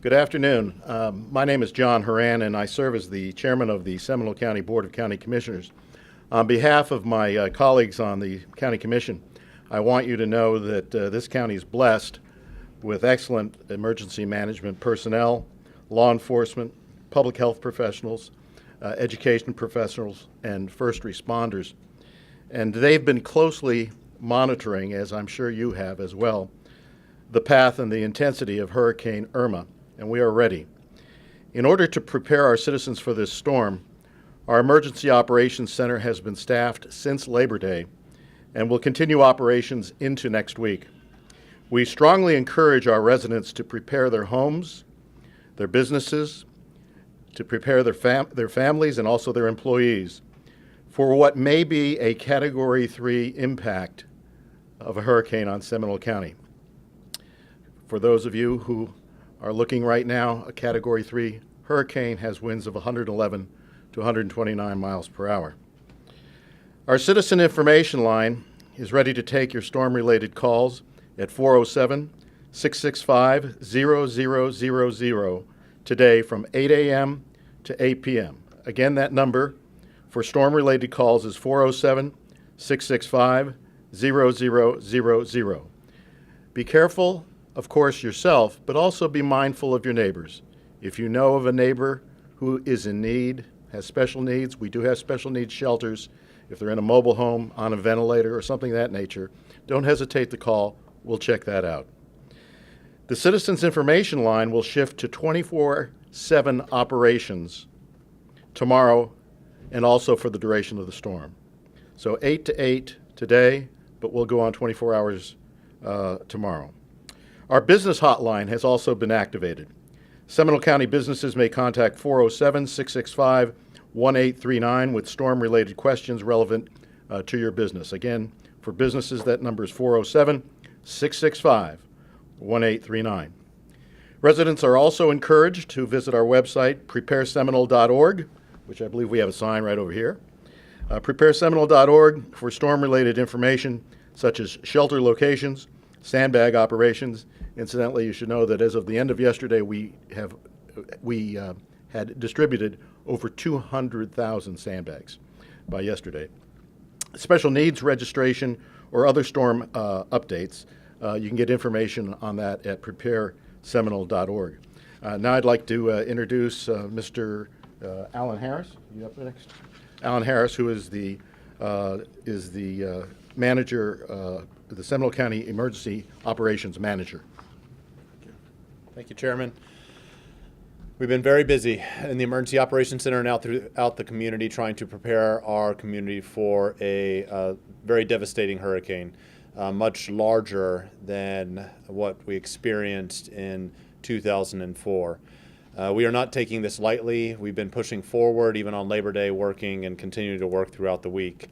Good afternoon. My name is John Moran, and I serve as the chairman of the Seminole County Board of County Commissioners. On behalf of my colleagues on the County Commission, I want you to know that this county is blessed with excellent emergency management personnel, law enforcement, public health professionals, education professionals, and first responders. And they've been closely monitoring, as I'm sure you have as well, the path and the intensity of Hurricane Irma, and we are ready. In order to prepare our citizens for this storm, our Emergency Operations Center has been staffed since Labor Day and will continue operations into next week. We strongly encourage our residents to prepare their homes, their businesses, to prepare their families and also their employees for what may be a Category 3 impact of a hurricane on Seminole County. For those of you who are looking right now, a Category 3 hurricane has winds of 111 to 129 miles per hour. Our citizen information line is ready to take your storm-related calls at 407-665-0000 today from 8 a.m. to 8 p.m. Again, that number for storm-related calls is 407-665-0000. Be careful, of course, yourself, but also be mindful of your neighbors. If you know of a neighbor who is in need, has special needs, we do have special needs shelters. If they're in a mobile home, on a ventilator, or something of that nature, don't hesitate to call. We'll check that out. The Citizens Information Line will shift to 24/7 operations tomorrow and also for the duration of the storm. So 8 to 8 today, but we'll go on 24 hours tomorrow. Our business hotline has also been activated. Seminole County businesses may contact 407-665-1839 with storm-related questions relevant to your business. Again, for businesses, that number is 407-665-1839. Residents are also encouraged to visit our website, prepareseminole.org, which I believe we have a sign right over here. Prepareseminole.org for storm-related information such as shelter locations, sandbag operations. Incidentally, you should know that as of the end of yesterday, we had distributed over 200,000 sandbags by yesterday. Special needs registration or other storm updates, you can get information on that at prepareseminole.org. Now I'd like to introduce Mr. Alan Harris. You up next? Alan Harris, who is the manager, the Seminole County Emergency Operations Manager. Thank you, Chairman. We've been very busy in the Emergency Operations Center and out throughout the community trying to prepare our community for a very devastating hurricane, much larger than what we experienced in 2004. We are not taking this lightly. We've been pushing forward even on Labor Day, working and continuing to work throughout the week.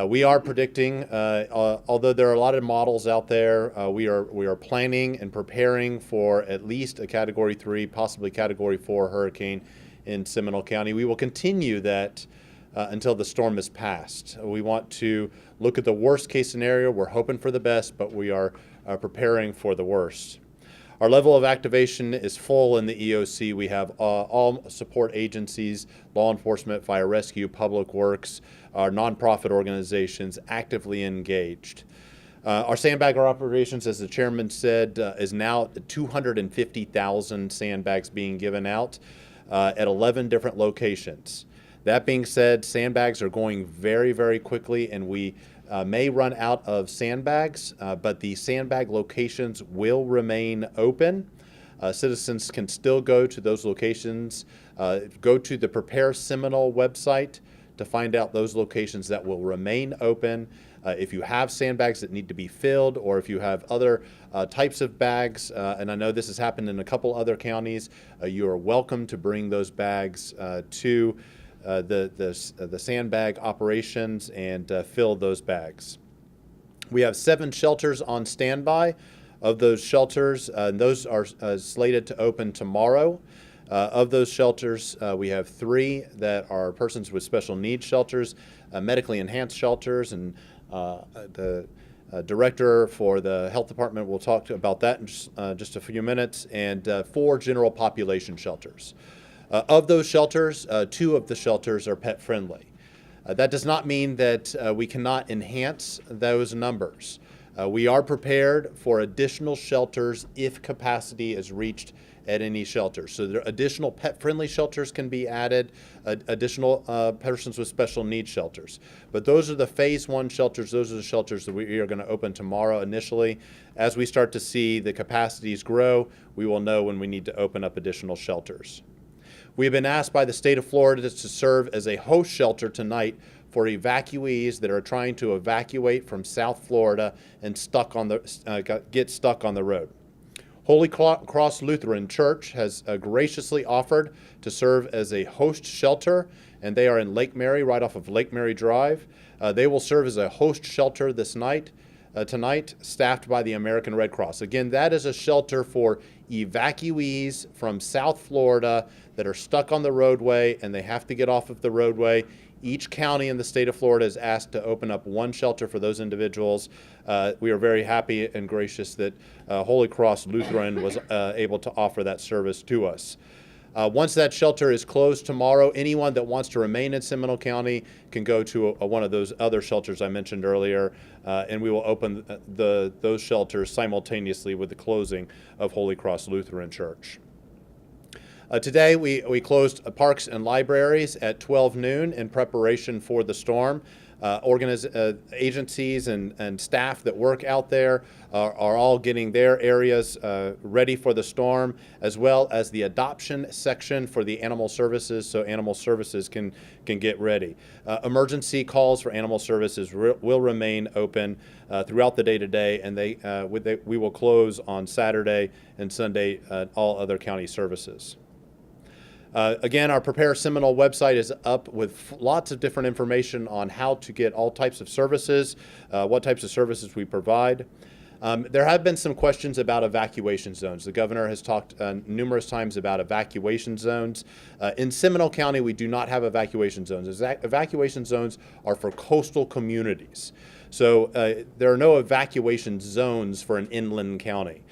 We are predicting, although there are a lot of models out there, we are planning and preparing for at least a Category 3, possibly Category 4 hurricane in Seminole County. We will continue that until the storm is past. We want to look at the worst case scenario. We're hoping for the best, but we are preparing for the worst. Our level of activation is full in the EOC. We have all support agencies, law enforcement, fire rescue, public works, our nonprofit organizations actively engaged. Our sandbag operations, as the chairman said, is now 250,000 sandbags being given out at 11 different locations. That being said, sandbags are going very, very quickly, and we may run out of sandbags, but the sandbag locations will remain open. Citizens can still go to those locations. Go to the Prepare Seminole website to find out those locations that will remain open. If you have sandbags that need to be filled, or if you have other types of bags, and I know this has happened in a couple other counties, you are welcome to bring those bags to the sandbag operations and fill those bags. We have 7 shelters on standby. Of those shelters, those are slated to open tomorrow. Of those shelters, we have 3 that are persons with special needs shelters, medically enhanced shelters, and the director for the health department will talk about that in just a few minutes, and 4 general population shelters. Of those shelters, 2 of the shelters are pet friendly. That does not mean that we cannot enhance those numbers. We are prepared for additional shelters if capacity is reached at any shelter. So there additional pet-friendly shelters can be added, additional persons with special needs shelters. But those are the phase 1 shelters. Those are the shelters that we are going to open tomorrow initially. As we start to see the capacities grow, we will know when we need to open up additional shelters. We have been asked by the state of Florida to serve as a host shelter tonight for evacuees that are trying to evacuate from South Florida and get stuck on the road. Holy Cross Lutheran Church has graciously offered to serve as a host shelter, and they are in Lake Mary, right off of Lake Mary Drive. They will serve as a host shelter tonight, staffed by the American Red Cross. Again, that is a shelter for evacuees from South Florida that are stuck on the roadway and they have to get off of the roadway. Each county in the state of Florida is asked to open up 1 shelter for those individuals. We are very happy and gracious that Holy Cross Lutheran was able to offer that service to us. Once that shelter is closed tomorrow, anyone that wants to remain in Seminole County can go to one of those other shelters I mentioned earlier, and we will open those shelters simultaneously with the closing of Holy Cross Lutheran Church. Today, we closed parks and libraries at 12 noon in preparation for the storm. Agencies and staff that work out there are all getting their areas ready for the storm, as well as the adoption section for the animal services, so animal services can get ready. Emergency calls for animal services will remain open throughout the day today, and we will close on Saturday and Sunday all other county services. Again, our Prepare Seminole website is up with lots of different information on how to get all types of services, what types of services we provide. There have been some questions about evacuation zones. The governor has talked numerous times about evacuation zones. In Seminole County, we do not have evacuation zones. Evacuation zones are for coastal communities. So there are no evacuation zones for an inland county.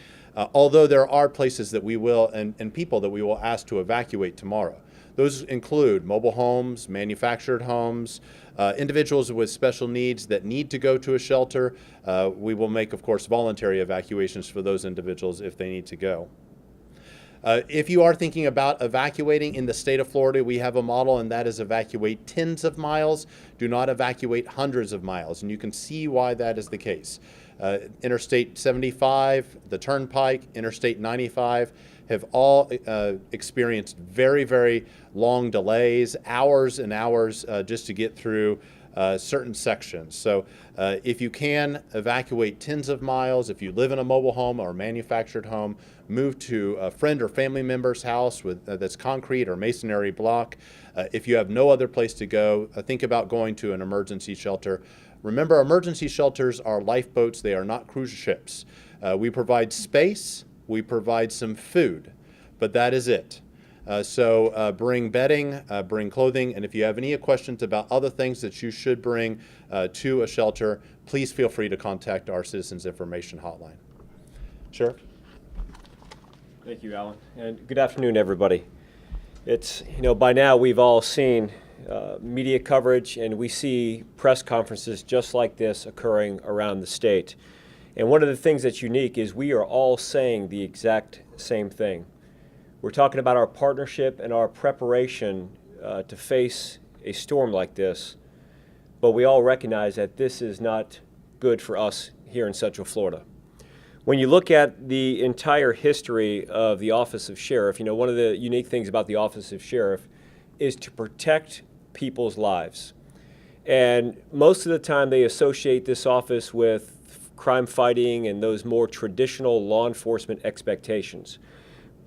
Although there are places that we will, and people that we will ask to evacuate tomorrow. Those include mobile homes, manufactured homes, individuals with special needs that need to go to a shelter. We will make, of course, voluntary evacuations for those individuals if they need to go. If you are thinking about evacuating in the state of Florida, we have a model, and that is evacuate tens of miles. Do not evacuate hundreds of miles, and you can see why that is the case. Interstate 75, the Turnpike, Interstate 95 have all experienced very, very long delays, hours and hours just to get through certain sections. So if you can evacuate tens of miles, if you live in a mobile home or a manufactured home, move to a friend or family member's house that's concrete or masonry block. If you have no other place to go, think about going to an emergency shelter. Remember, emergency shelters are lifeboats. They are not cruise ships. We provide space, we provide some food, but that is it. So bring bedding, bring clothing, and if you have any questions about other things that you should bring to a shelter, please feel free to contact our Citizens Information Hotline. Sheriff? Thank you, Alan, and good afternoon, everybody. It's, by now we've all seen media coverage, and we see press conferences just like this occurring around the state. And one of the things that's unique is we are all saying the exact same thing. We're talking about our partnership and our preparation to face a storm like this, but we all recognize that this is not good for us here in Central Florida. When you look at the entire history of the Office of Sheriff, one of the unique things about the Office of Sheriff is to protect people's lives. And most of the time they associate this office with crime fighting and those more traditional law enforcement expectations.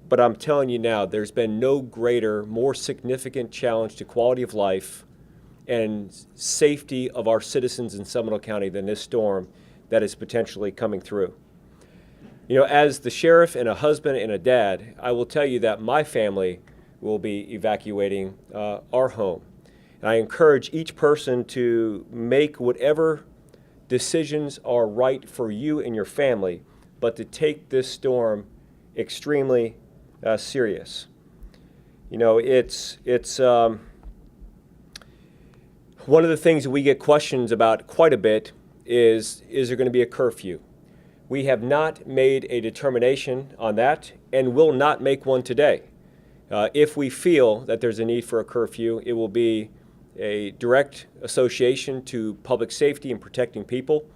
But I'm telling you now, there's been no greater, more significant challenge to quality of life and safety of our citizens in Seminole County than this storm that is potentially coming through. As the sheriff and a husband and a dad, I will tell you that my family will be evacuating our home. And I encourage each person to make whatever decisions are right for you and your family, but to take this storm extremely serious. You know, it's one of the things that we get questions about quite a bit is there going to be a curfew? We have not made a determination on that and will not make one today. If we feel that there's a need for a curfew, it will be a direct association to public safety and protecting people,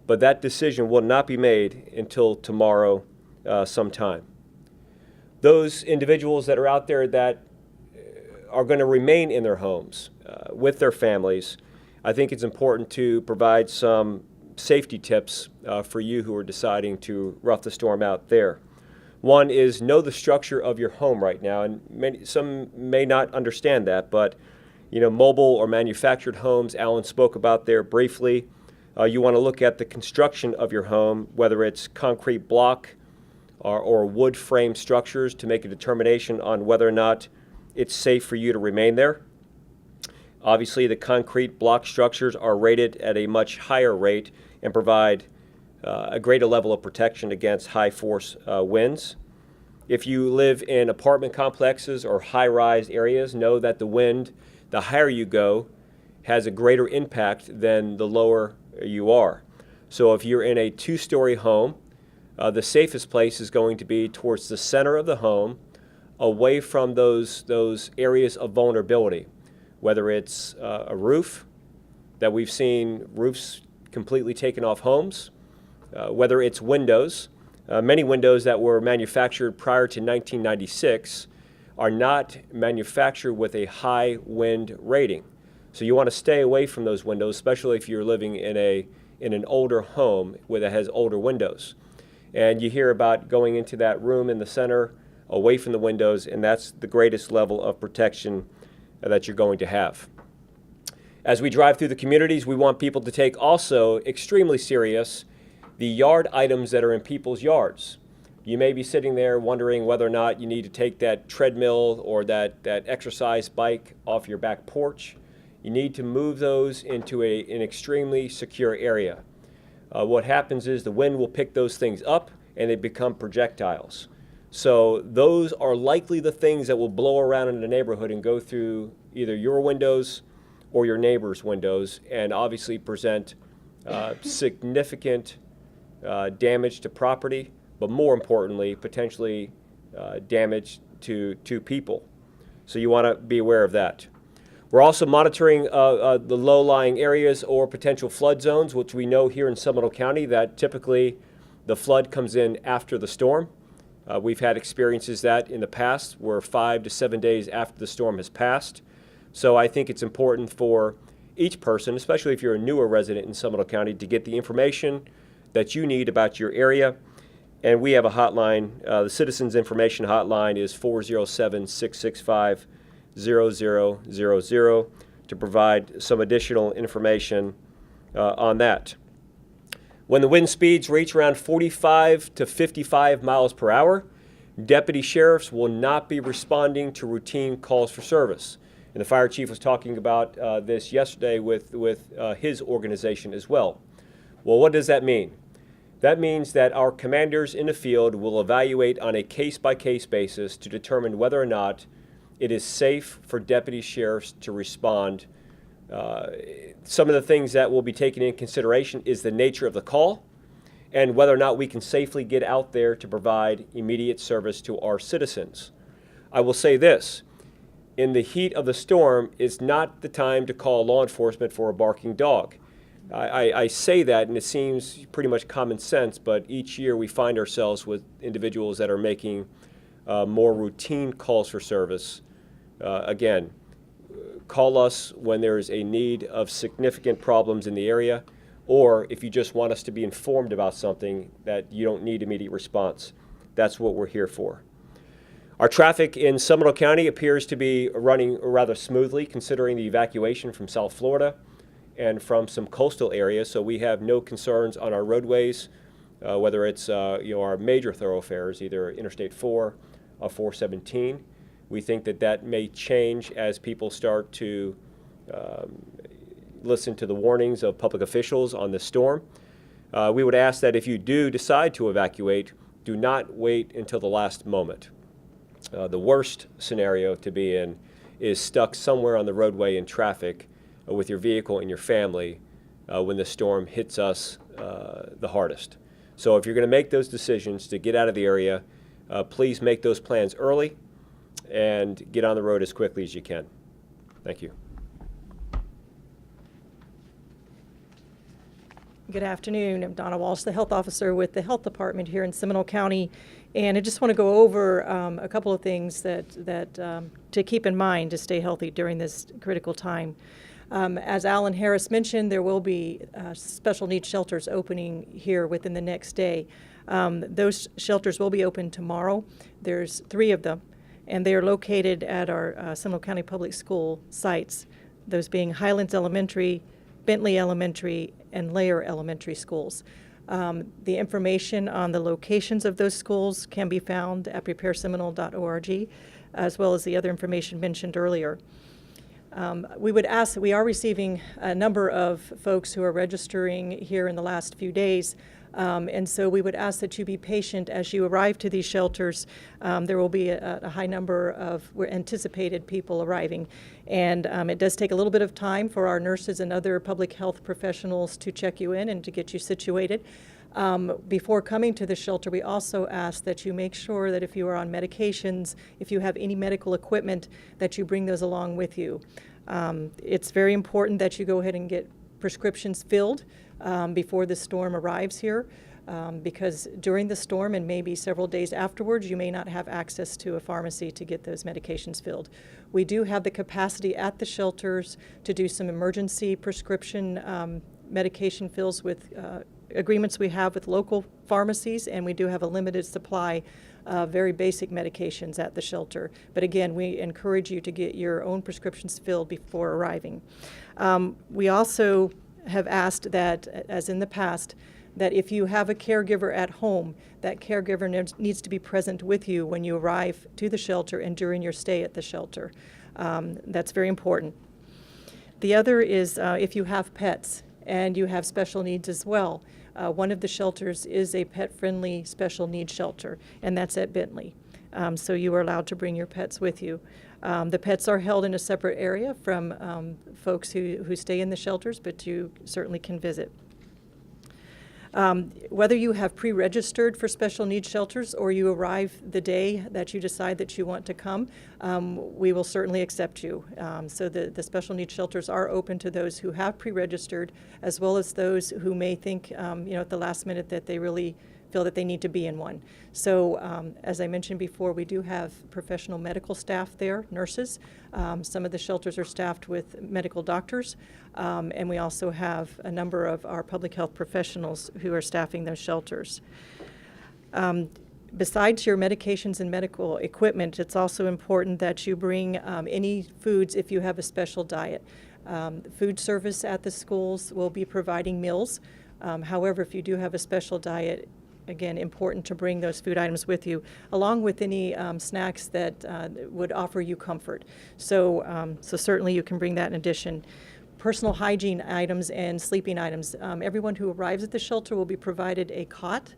but that decision will not be made until tomorrow sometime. Those individuals that are out there that are going to remain in their homes with their families, I think it's important to provide some safety tips for you who are deciding to rough the storm out there. One is know the structure of your home right now, and some may not understand that, but you know, mobile or manufactured homes, Alan spoke about there briefly. You want to look at the construction of your home, whether it's concrete block or wood frame structures, to make a determination on whether or not it's safe for you to remain there. Obviously, the concrete block structures are rated at a much higher rate and provide a greater level of protection against high force winds. If you live in apartment complexes or high-rise areas, know that the wind, the higher you go, has a greater impact than the lower you are. So if you're in a two-story home, the safest place is going to be towards the center of the home, away from those areas of vulnerability, whether it's a roof, that we've seen roofs completely taken off homes, whether it's windows. Many windows that were manufactured prior to 1996 are not manufactured with a high wind rating. So you want to stay away from those windows, especially if you're living in an older home that has older windows. And you hear about going into that room in the center, away from the windows, and that's the greatest level of protection that you're going to have. As we drive through the communities, we want people to take also extremely serious the yard items that are in people's yards. You may be sitting there wondering whether or not you need to take that treadmill or that exercise bike off your back porch. You need to move those into an extremely secure area. What happens is the wind will pick those things up and they become projectiles. So those are likely the things that will blow around in the neighborhood and go through either your windows or your neighbor's windows and obviously present significant damage to property, but more importantly, potentially damage to people. So you want to be aware of that. We're also monitoring the low-lying areas or potential flood zones, which we know here in Seminole County that typically the flood comes in after the storm. We've had experiences that in the past where 5 to 7 days after the storm has passed. So I think it's important for each person, especially if you're a newer resident in Seminole County, to get the information that you need about your area. And we have a hotline. The Citizens Information Hotline is 407-665-0000 to provide some additional information on that. When the wind speeds reach around 45 to 55 miles per hour, deputy sheriffs will not be responding to routine calls for service. And the fire chief was talking about this yesterday with his organization as well. Well, what does that mean? That means that our commanders in the field will evaluate on a case-by-case basis to determine whether or not it is safe for deputy sheriffs to respond. Some of the things that will be taken into consideration is the nature of the call and whether or not we can safely get out there to provide immediate service to our citizens. I will say this. In the heat of the storm, it's not the time to call law enforcement for a barking dog. I say that, and it seems pretty much common sense, but each year we find ourselves with individuals that are making more routine calls for service. Again, call us when there is a need of significant problems in the area, or if you just want us to be informed about something that you don't need immediate response. That's what we're here for. Our traffic in Seminole County appears to be running rather smoothly considering the evacuation from South Florida and from some coastal areas, so we have no concerns on our roadways, whether it's our major thoroughfares, either Interstate 4 or 417. We think that may change as people start to listen to the warnings of public officials on this storm. We would ask that if you do decide to evacuate, do not wait until the last moment. The worst scenario to be in is stuck somewhere on the roadway in traffic with your vehicle and your family when the storm hits us the hardest. So if you're going to make those decisions to get out of the area, please make those plans early and get on the road as quickly as you can. Thank you. Good afternoon. I'm Donna Walsh, the health officer with the health department here in Seminole County. And I just want to go over a couple of things that to keep in mind to stay healthy during this critical time. As Alan Harris mentioned, there will be special needs shelters opening here within the next day. Those shelters will be open tomorrow. There's 3 of them, and they are located at our Seminole County Public School sites, those being Highlands Elementary, Bentley Elementary, and Layer Elementary schools. The information on the locations of those schools can be found at prepareseminole.org, as well as the other information mentioned earlier. We would ask that we are receiving a number of folks who are registering here in the last few days. And so we would ask that you be patient as you arrive to these shelters. There will be a high number of anticipated people arriving. And it does take a little bit of time for our nurses and other public health professionals to check you in and to get you situated. Before coming to the shelter, we also ask that you make sure that if you are on medications, if you have any medical equipment, that you bring those along with you. It's very important that you go ahead and get prescriptions filled before the storm arrives here, because during the storm and maybe several days afterwards, you may not have access to a pharmacy to get those medications filled. We do have the capacity at the shelters to do some emergency prescription medication fills with agreements we have with local pharmacies, and we do have a limited supply of very basic medications at the shelter. But again, we encourage you to get your own prescriptions filled before arriving. We also have asked that, as in the past, that if you have a caregiver at home, that caregiver needs to be present with you when you arrive to the shelter and during your stay at the shelter. That's very important. The other is if you have pets and you have special needs as well. One of the shelters is a pet-friendly special needs shelter, and that's at Bentley. So you are allowed to bring your pets with you. The pets are held in a separate area from folks who stay in the shelters, but you certainly can visit. Whether you have pre-registered for special needs shelters or you arrive the day that you decide that you want to come, we will certainly accept you. So the special needs shelters are open to those who have pre-registered, as well as those who may think, at the last minute that they really feel that they need to be in one. So as I mentioned before, we do have professional medical staff there, nurses. Some of the shelters are staffed with medical doctors, and we also have a number of our public health professionals who are staffing those shelters. Besides your medications and medical equipment, it's also important that you bring any foods if you have a special diet. Food service at the schools will be providing meals. However, if you do have a special diet, again, important to bring those food items with you, along with any snacks that would offer you comfort. So certainly you can bring that in addition. Personal hygiene items and sleeping items. Everyone who arrives at the shelter will be provided a cot.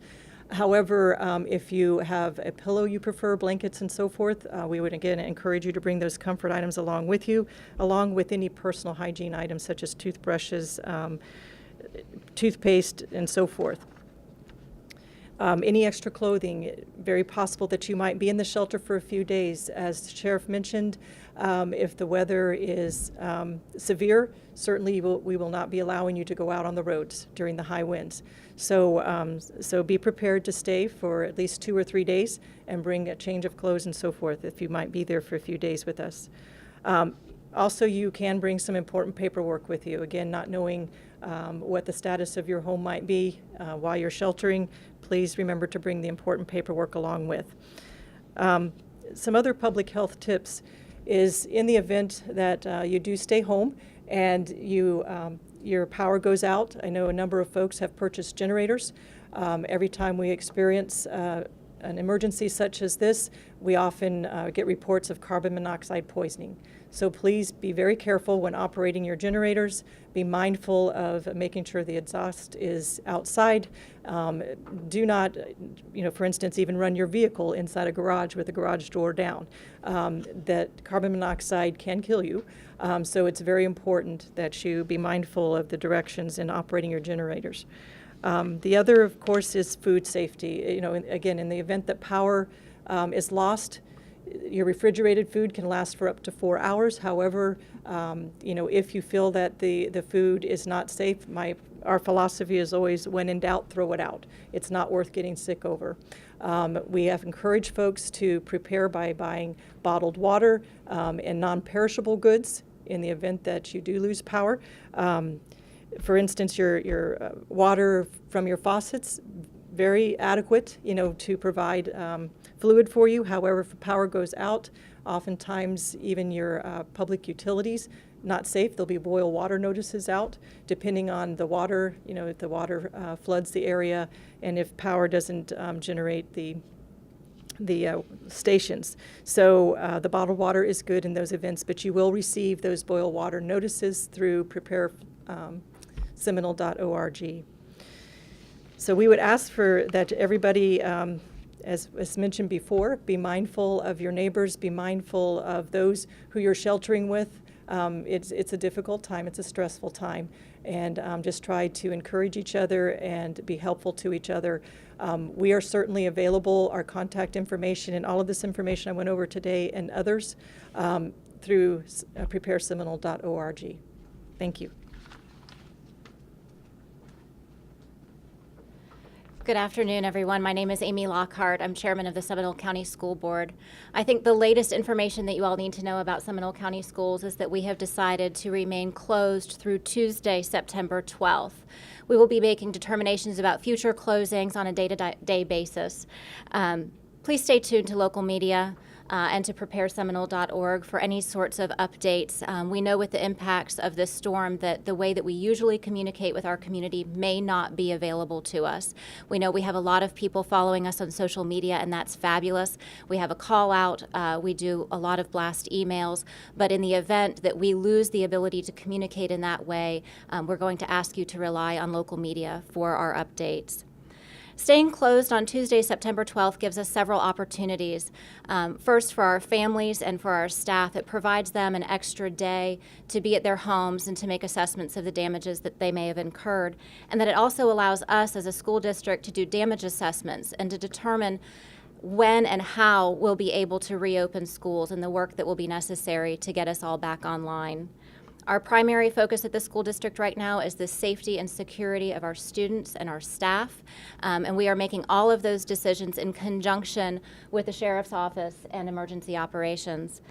However, if you have a pillow you prefer, blankets and so forth, we would again encourage you to bring those comfort items along with you, along with any personal hygiene items such as toothbrushes, toothpaste, and so forth. Any extra clothing, very possible that you might be in the shelter for a few days. As the sheriff mentioned, if the weather is severe, certainly we will not be allowing you to go out on the roads during the high winds. So be prepared to stay for at least 2 or 3 days and bring a change of clothes and so forth if you might be there for a few days with us. Also, you can bring some important paperwork with you. Again, not knowing what the status of your home might be while you're sheltering, please remember to bring the important paperwork along with. Some other public health tips is in the event that you do stay home and your power goes out. I know a number of folks have purchased generators. Every time we experience an emergency such as this, we often get reports of carbon monoxide poisoning. So please be very careful when operating your generators. Be mindful of making sure the exhaust is outside. Do not, for instance, even run your vehicle inside a garage with the garage door down. That carbon monoxide can kill you. So it's very important that you be mindful of the directions in operating your generators. The other, of course, is food safety. Again, in the event that power is lost, your refrigerated food can last for up to 4 hours. However, if you feel that the food is not safe, our philosophy is always, when in doubt, throw it out. It's not worth getting sick over. We have encouraged folks to prepare by buying bottled water and non-perishable goods in the event that you do lose power. For instance, your water from your faucets, very adequate, to provide fluid for you. However, if power goes out, oftentimes even your public utilities, not safe. There'll be boil water notices out, depending on the water, if the water floods the area, and if power doesn't generate the stations. So the bottled water is good in those events, but you will receive those boil water notices through prepareseminole.org. So we would ask for that everybody, as mentioned before, be mindful of your neighbors, be mindful of those who you're sheltering with. It's a difficult time, it's a stressful time, and just try to encourage each other and be helpful to each other. We are certainly available, our contact information and all of this information I went over today and others through prepareseminole.org. Thank you. Good afternoon, everyone. My name is Amy Lockhart. I'm chairman of the Seminole County School Board. I think the latest information that you all need to know about Seminole County Schools is that we have decided to remain closed through Tuesday, September 12th. We will be making determinations about future closings on a day-to-day basis. Please stay tuned to local media and to prepareseminole.org for any sorts of updates. We know with the impacts of this storm that the way that we usually communicate with our community may not be available to us. We know we have a lot of people following us on social media, and that's fabulous. We have a call out. We do a lot of blast emails. But in the event that we lose the ability to communicate in that way, we're going to ask you to rely on local media for our updates. Staying closed on Tuesday, September 12th gives us several opportunities. First, for our families and for our staff, it provides them an extra day to be at their homes and to make assessments of the damages that they may have incurred. And that it also allows us as a school district to do damage assessments and to determine when and how we'll be able to reopen schools and the work that will be necessary to get us all back online. Our primary focus at the school district right now is the safety and security of our students and our staff, and we are making all of those decisions in conjunction with the Sheriff's Office and Emergency Operations.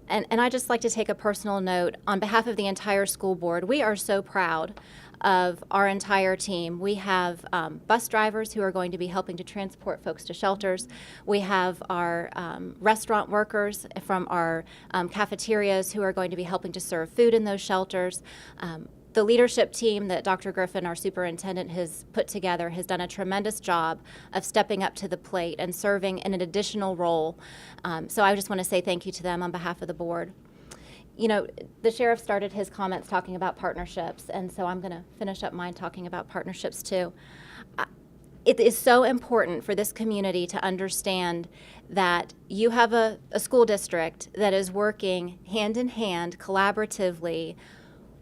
And I'd just like to take a personal note. On behalf of the entire school board, we are so proud of our entire team. We have bus drivers who are going to be helping to transport folks to shelters. We have our restaurant workers from our cafeterias who are going to be helping to serve food in those shelters. The leadership team that Dr. Griffin, our superintendent, has put together has done a tremendous job of stepping up to the plate and serving in an additional role. So I just want to say thank you to them on behalf of the board. The sheriff started his comments talking about partnerships, and so I'm going to finish up mine talking about partnerships too. It is so important for this community to understand that you have a school district that is working hand in hand, collaboratively,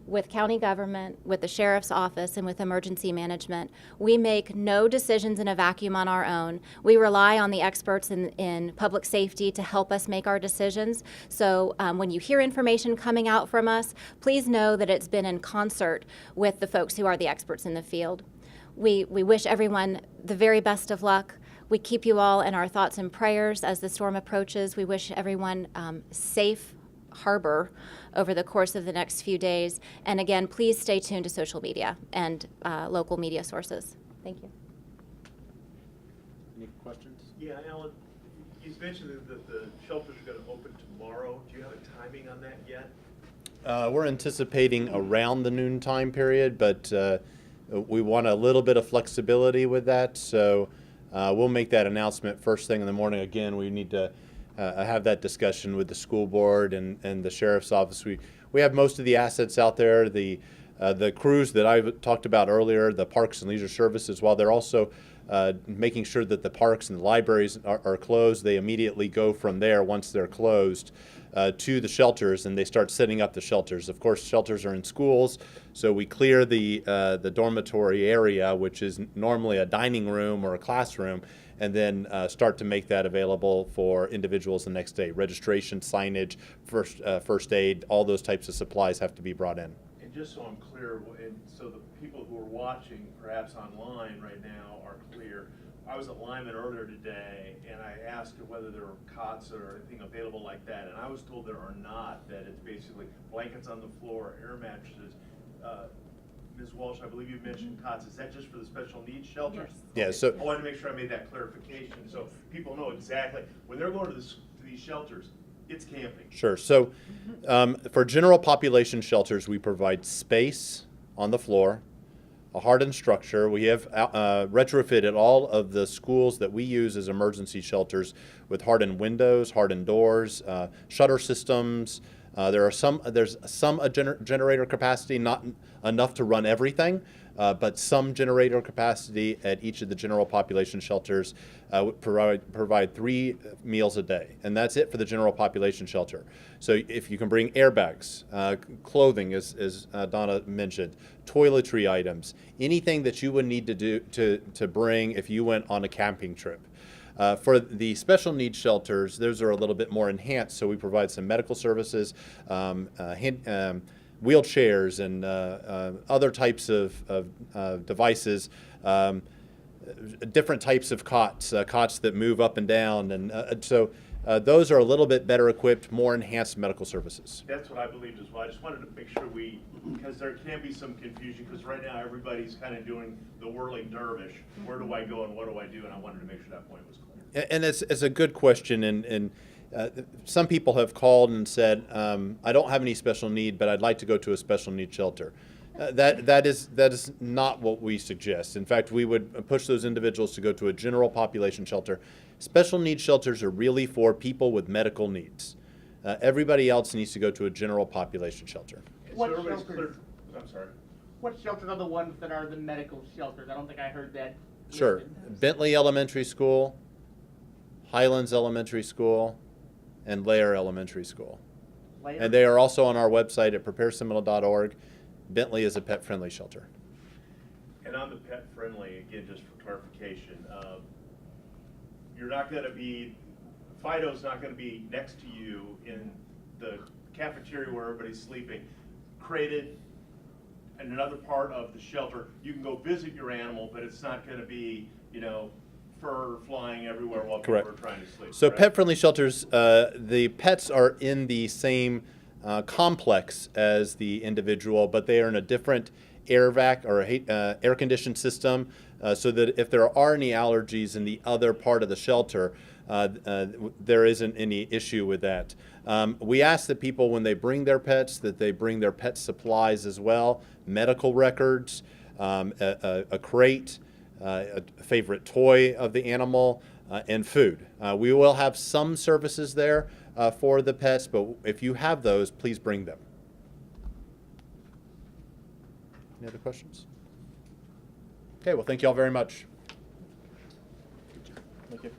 with county government, with the sheriff's office, and with emergency management. We make no decisions in a vacuum on our own. We rely on the experts in public safety to help us make our decisions. So when you hear information coming out from us, please know that it's been in concert with the folks who are the experts in the field. We wish everyone the very best of luck. We keep you all in our thoughts and prayers as the storm approaches. We wish everyone safe harbor over the course of the next few days. And again, please stay tuned to social media and local media sources. Thank you. Any questions? Yeah, Alan, you mentioned that the shelters are going to open tomorrow. Do you have a timing on that yet? We're anticipating around the noon time period, but we want a little bit of flexibility with that. So we'll make that announcement first thing in the morning. Again, we need to have that discussion with the school board and the sheriff's office. We have most of the assets out there. The crews that I talked about earlier, the Parks and Leisure Services, while they're also making sure that the parks and the libraries are closed, they immediately go from there once they're closed to the shelters, and they start setting up the shelters. Of course, shelters are in schools, so we clear the dormitory area, which is normally a dining room or a classroom, and then start to make that available for individuals the next day. Registration, signage, first aid, all those types of supplies have to be brought in. And just so I'm clear, and so the people who are watching, perhaps online right now, are clear. I was at Lyman earlier today, and I asked whether there were cots or anything available like that, and I was told there are not, that it's basically blankets on the floor, air mattresses. Ms. Walsh, I believe you mentioned cots. Is that just for the special needs shelters? Yeah, so I wanted to make sure I made that clarification, so people know exactly, when they're going to these shelters, it's camping. sure. So for general population shelters, we provide space on the floor, a hardened structure. We have retrofitted all of the schools that we use as emergency shelters with hardened windows, hardened doors, shutter systems. There's some generator capacity, not enough to run everything, but some generator capacity at each of the general population shelters. Provide 3 meals a day, and that's it for the general population shelter. So if you can bring airbags, clothing, as Donna mentioned, toiletry items, anything that you would need to do to bring if you went on a camping trip. For the special needs shelters, those are a little bit more enhanced, so we provide some medical services, wheelchairs, and other types of devices, different types of cots, cots that move up and down, and so those are a little bit better equipped, more enhanced medical services. That's what I believed as well. I just wanted to make sure because there can be some confusion, because right now everybody's kind of doing the whirling dervish. Where do I go and what do I do? And I wanted to make sure that point was clear. And it's a good question, and some people have called and said, I don't have any special need, but I'd like to go to a special needs shelter. That is not what we suggest. In fact, we would push those individuals to go to a general population shelter. Special needs shelters are really for people with medical needs. Everybody else needs to go to a general population shelter. So everybody's clear. I'm sorry. What shelters are the ones that are the medical shelters? I don't think I heard that. Sure. listed. Bentley Elementary School, Highlands Elementary School, and Lair Elementary School. Later? And they are also on our website at prepareseminole.org. Bentley is a pet-friendly shelter. And on the pet friendly, again, just for clarification, you're not going to be, Fido's not going to be next to you in the cafeteria where everybody's sleeping. Crated in another part of the shelter, you can go visit your animal, but it's not going to be, fur flying everywhere while people Correct. are trying to sleep. So correct? pet-friendly shelters, the pets are in the same complex as the individual, but they are in a different air vac or air-conditioned system, so that if there are any allergies in the other part of the shelter, there isn't any issue with that. We ask that people, when they bring their pets, that they bring their pet supplies as well, medical records, a crate, a favorite toy of the animal, and food. We will have some services there for the pets, but if you have those, please bring them. Any other questions? Okay, well, thank you all very much. Thank you.